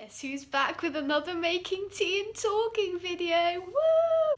Guess who's back with another making tea and talking video? Woo!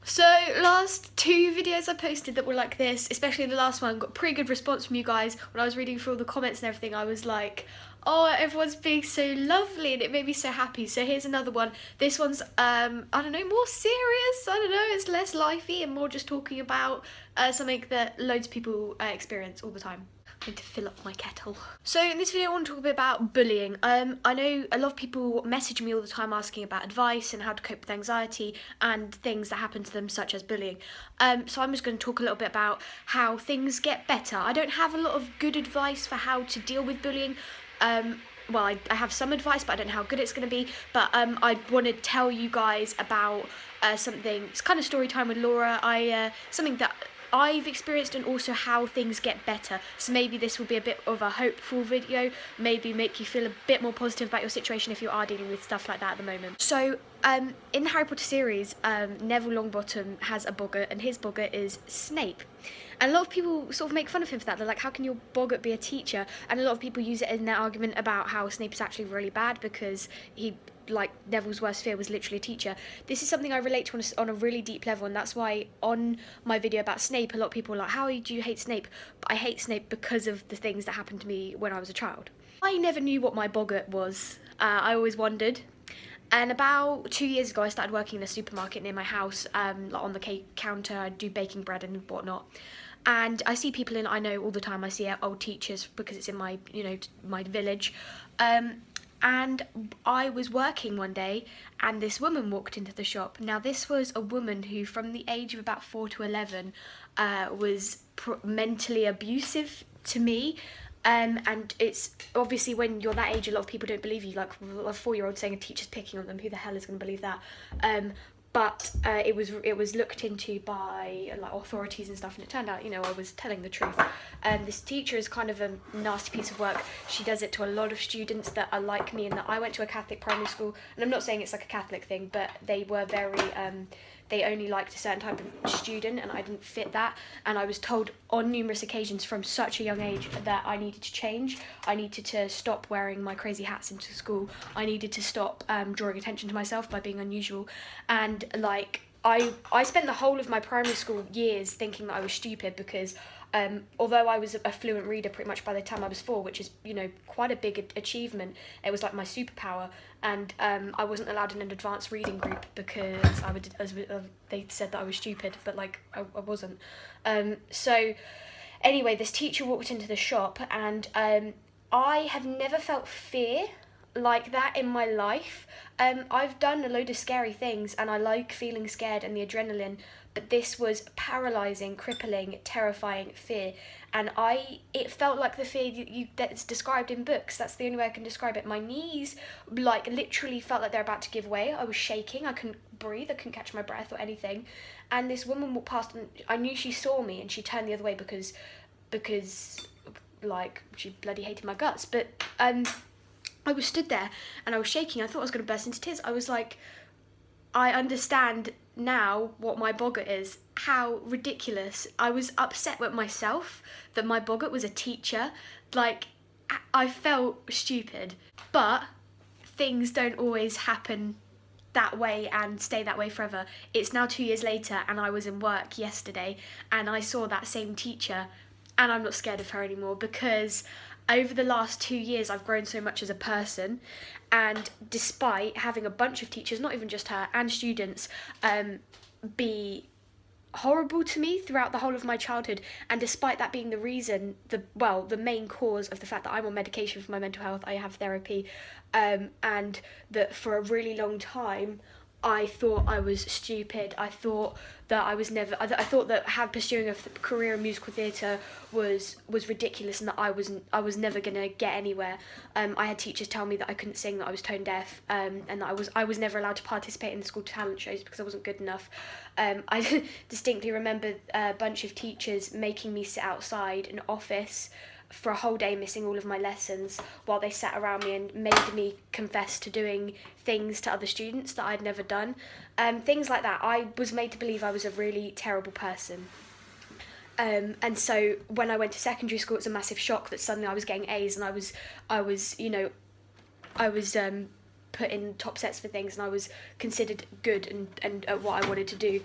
So last two videos I posted that were like this, especially the last one, got pretty good response from you guys. When I was reading through all the comments and everything, I was like, oh, everyone's being so lovely, and it made me so happy. So here's another one. This one's I don't know, more serious. I don't know, it's less lifey and more just talking about something that loads of people experience all the time. I need to fill up my kettle. So in this video I want to talk a bit about bullying. I know a lot of people message me all the time asking about advice and how to cope with anxiety and things that happen to them, such as bullying. So I'm just going to talk a little bit about how things get better. I don't have a lot of good advice for how to deal with bullying. Well, I have some advice, but I don't know how good it's going to be. But I want to tell you guys about something. It's kind of story time with Laura. Something that I've experienced, and also how things get better. So maybe this will be a bit of a hopeful video, maybe make you feel a bit more positive about your situation if you are dealing with stuff like that at the moment. So in the Harry Potter series, Neville Longbottom has a boggart, and his boggart is Snape. And a lot of people sort of make fun of him for that. They're like, how can your boggart be a teacher? And a lot of people use it in their argument about how Snape is actually really bad because Neville's worst fear was literally a teacher. This is something I relate to on a really deep level, and that's why on my video about Snape, a lot of people are like, how do you hate Snape? But I hate Snape because of the things that happened to me when I was a child. I never knew what my boggart was. I always wondered. And about 2 years ago, I started working in a supermarket near my house. On the cake counter, I do baking bread and whatnot. And I see people I know all the time. I see old teachers because it's in my, my village. And I was working one day and this woman walked into the shop. Now this was a woman who from the age of about 4 to 11 was mentally abusive to me. And it's obviously when you're that age, a lot of people don't believe you. Like a 4-year-old saying a teacher's picking on them, who the hell is going to believe that? But it was looked into by authorities and stuff, and it turned out, I was telling the truth. This teacher is kind of a nasty piece of work. She does it to a lot of students that are like me, and that I went to a Catholic primary school, and I'm not saying it's like a Catholic thing, but they were very they only liked a certain type of student, and I didn't fit that. And I was told on numerous occasions from such a young age that I needed to change. I needed to stop wearing my crazy hats into school. I needed to stop drawing attention to myself by being unusual. And I spent the whole of my primary school years thinking that I was stupid because although I was a fluent reader pretty much by the time I was 4, which is, quite a big achievement, it was like my superpower, and I wasn't allowed in an advanced reading group because they said that I was stupid, but I wasn't. So anyway, this teacher walked into the shop, and I have never felt fear like that in my life. I've done a load of scary things and I like feeling scared and the adrenaline, but this was paralyzing, crippling, terrifying fear. And it felt like the fear that's described in books. That's the only way I can describe it. My knees literally felt like they're about to give way. I was shaking, I couldn't breathe, I couldn't catch my breath or anything. And this woman walked past and I knew she saw me, and she turned the other way because she bloody hated my guts. But I was stood there and I was shaking. I thought I was going to burst into tears. I was like, I understand now what my boggart is. How ridiculous. I was upset with myself that my boggart was a teacher. I felt stupid. But things don't always happen that way and stay that way forever. It's now 2 years later, and I was in work yesterday and I saw that same teacher, and I'm not scared of her anymore because over the last 2 years, I've grown so much as a person, and despite having a bunch of teachers, not even just her, and students, be horrible to me throughout the whole of my childhood, and despite that being the reason, the main cause of the fact that I'm on medication for my mental health, I have therapy, and that for a really long time, I thought I was stupid. I thought that I thought that pursuing a career in musical theatre was ridiculous, and that I was never gonna get anywhere. I had teachers tell me that I couldn't sing, that I was tone deaf, and that I was never allowed to participate in the school talent shows because I wasn't good enough. I distinctly remember a bunch of teachers making me sit outside an office for a whole day, missing all of my lessons, while they sat around me and made me confess to doing things to other students that I'd never done. Things like that. I was made to believe I was a really terrible person. And so when I went to secondary school, it was a massive shock that suddenly I was getting A's, and I was put in top sets for things, and I was considered good and at what I wanted to do.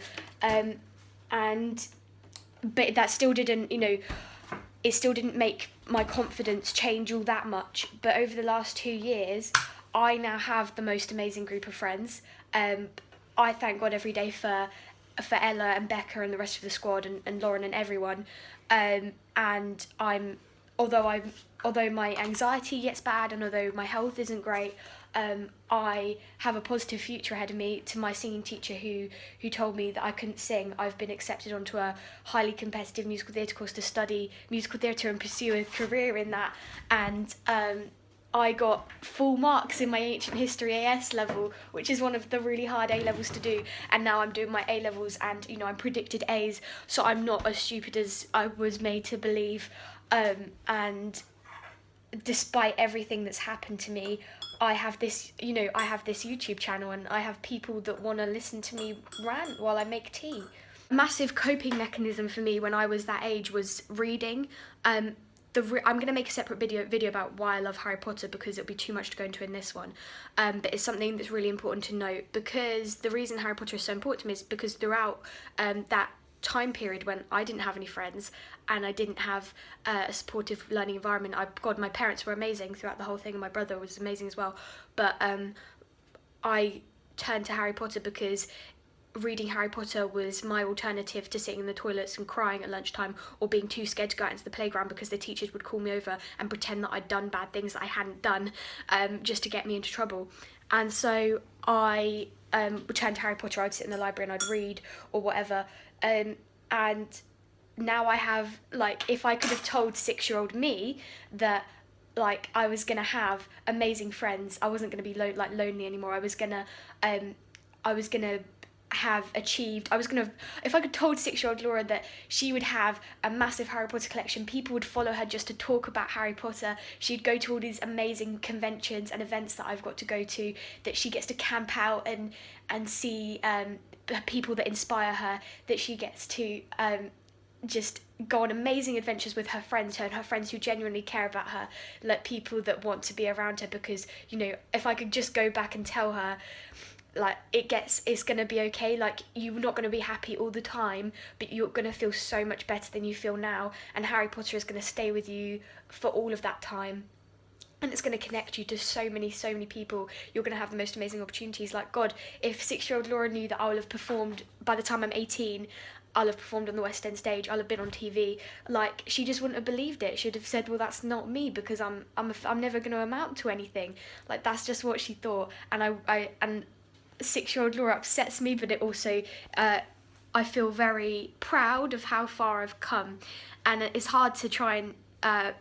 But that still didn't, it still didn't make my confidence change all that much. But over the last 2 years, I now have the most amazing group of friends. I thank God every day for Ella and Becca and the rest of the squad, and Lauren and everyone. And although my anxiety gets bad and although my health isn't great, I have a positive future ahead of me. To my singing teacher who told me that I couldn't sing, I've been accepted onto a highly competitive musical theatre course to study musical theatre and pursue a career in that. And I got full marks in my ancient history AS level, which is one of the really hard A levels to do. And now I'm doing my A levels, and I'm predicted A's, so I'm not as stupid as I was made to believe. And despite everything that's happened to me, I have this YouTube channel, and I have people that want to listen to me rant while I make tea. A massive coping mechanism for me when I was that age was reading. I'm going to make a separate video about why I love Harry Potter, because it'll be too much to go into in this one. But it's something that's really important to note, because the reason Harry Potter is so important to me is because throughout that time period when I didn't have any friends and I didn't have a supportive learning environment, my parents were amazing throughout the whole thing, and my brother was amazing as well. But I turned to Harry Potter because reading Harry Potter was my alternative to sitting in the toilets and crying at lunchtime, or being too scared to go out into the playground because the teachers would call me over and pretend that I'd done bad things that I hadn't done, just to get me into trouble. And so I returned to Harry Potter. I'd sit in the library and I'd read or whatever. And now I have, if I could have told 6-year-old me that I was gonna have amazing friends, I wasn't gonna be lonely anymore. I was gonna have achieved. If I could told 6-year-old Laura that she would have a massive Harry Potter collection, people would follow her just to talk about Harry Potter. She'd go to all these amazing conventions and events that I've got to go to, that she gets to camp out and see people that inspire her, that she gets to just go on amazing adventures with her friends who genuinely care about her, people that want to be around her. Because if I could just go back and tell her, it's gonna be okay, you're not gonna be happy all the time, but you're gonna feel so much better than you feel now, and Harry Potter is gonna stay with you for all of that time, and it's going to connect you to so many people. You're going to have the most amazing opportunities. God, if 6-year-old Laura knew that I will have performed, by the time I'm 18, I'll have performed on the West End stage, I'll have been on TV, she just wouldn't have believed it. She'd have said, well, that's not me, because I'm never going to amount to anything. That's just what she thought. And and 6-year-old Laura upsets me, but it also, I feel very proud of how far I've come. And it's hard to try and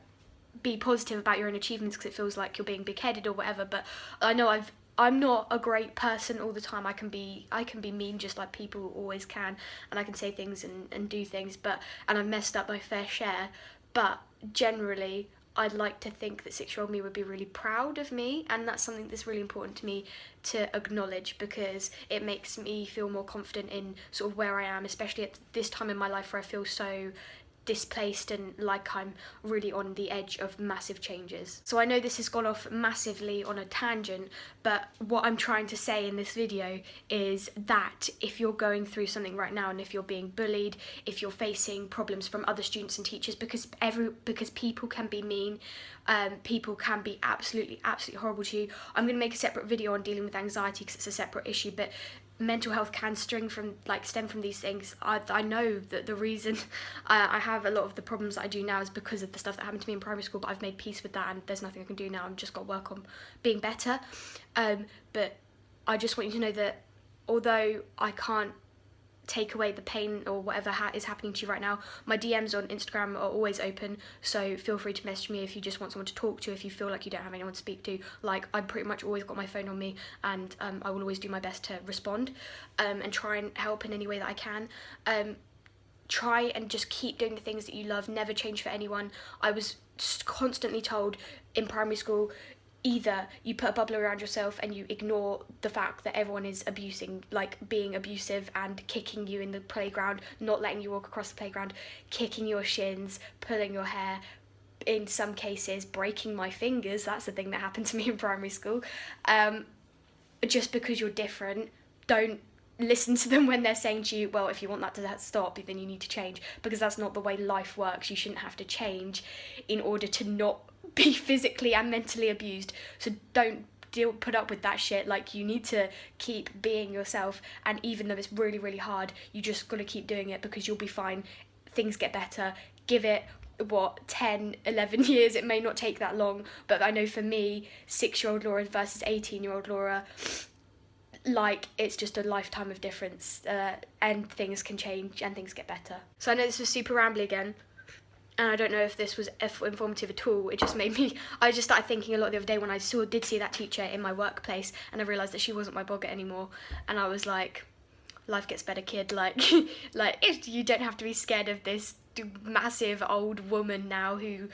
be positive about your own achievements, because it feels like you're being big-headed or whatever. But I know I'm not a great person all the time. I can be mean, just like people always can, and I can say things and do things, and I've messed up my fair share. But generally, I'd like to think that 6-year-old me would be really proud of me, and that's something that's really important to me to acknowledge, because it makes me feel more confident in sort of where I am, especially at this time in my life where I feel so displaced and like I'm really on the edge of massive changes. So I know this has gone off massively on a tangent, but what I'm trying to say in this video is that if you're going through something right now, and if you're being bullied, if you're facing problems from other students and teachers, because people can be mean, people can be absolutely horrible to you. I'm going to make a separate video on dealing with anxiety, because it's a separate issue, but mental health can stem from these things. I know that the reason I have a lot of the problems that I do now is because of the stuff that happened to me in primary school, but I've made peace with that, and there's nothing I can do now. I've just got to work on being better. But I just want you to know that although I can't take away the pain or whatever is happening to you right now, my DMs on Instagram are always open, so feel free to message me if you just want someone to talk to, if you feel like you don't have anyone to speak to. I've pretty much always got my phone on me, and I will always do my best to respond and try and help in any way that I can. Try and just keep doing the things that you love. Never change for anyone. I was constantly told in primary school, either you put a bubble around yourself and you ignore the fact that everyone is being abusive and kicking you in the playground, not letting you walk across the playground, kicking your shins, pulling your hair, in some cases breaking my fingers. That's the thing that happened to me in primary school. just because you're different, don't listen to them when they're saying to you, well, if you want that to stop, then you need to change, because that's not the way life works. You shouldn't have to change in order to not be physically and mentally abused. So don't put up with that shit. Like, you need to keep being yourself, and even though it's really, really hard, you just gotta keep doing it, because you'll be fine. Things get better. Give it 10, 11 years. It may not take that long, but I know for me, 6-year-old Laura versus 18-year-old Laura, like, it's just a lifetime of difference, and things can change and things get better. So I know this was super rambly again, and I don't know if this was informative at all. It just made me, I just started thinking a lot the other day when I did see that teacher in my workplace, and I realised that she wasn't my boggart anymore, and I was like, life gets better, kid. Like, you don't have to be scared of this massive old woman now who,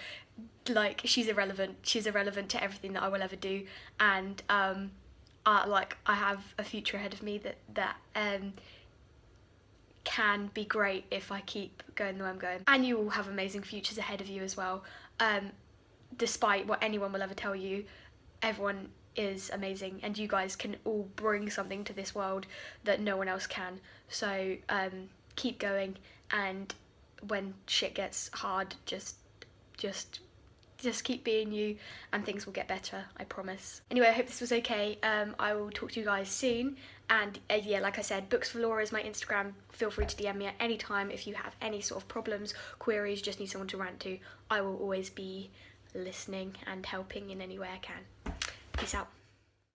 like, she's irrelevant to everything that I will ever do, and like, I have a future ahead of me that can be great if I keep going the way I'm going. And you all have amazing futures ahead of you as well. Despite what anyone will ever tell you, everyone is amazing, and you guys can all bring something to this world that no one else can. So keep going, and when shit gets hard, just keep being you, and things will get better, I promise. Anyway, I hope this was okay. I will talk to you guys soon, and yeah, like I said, Books for Laura is my Instagram. Feel free to DM me at any time if you have any sort of problems, queries, just need someone to rant to. I will always be listening and helping in any way I can. Peace out.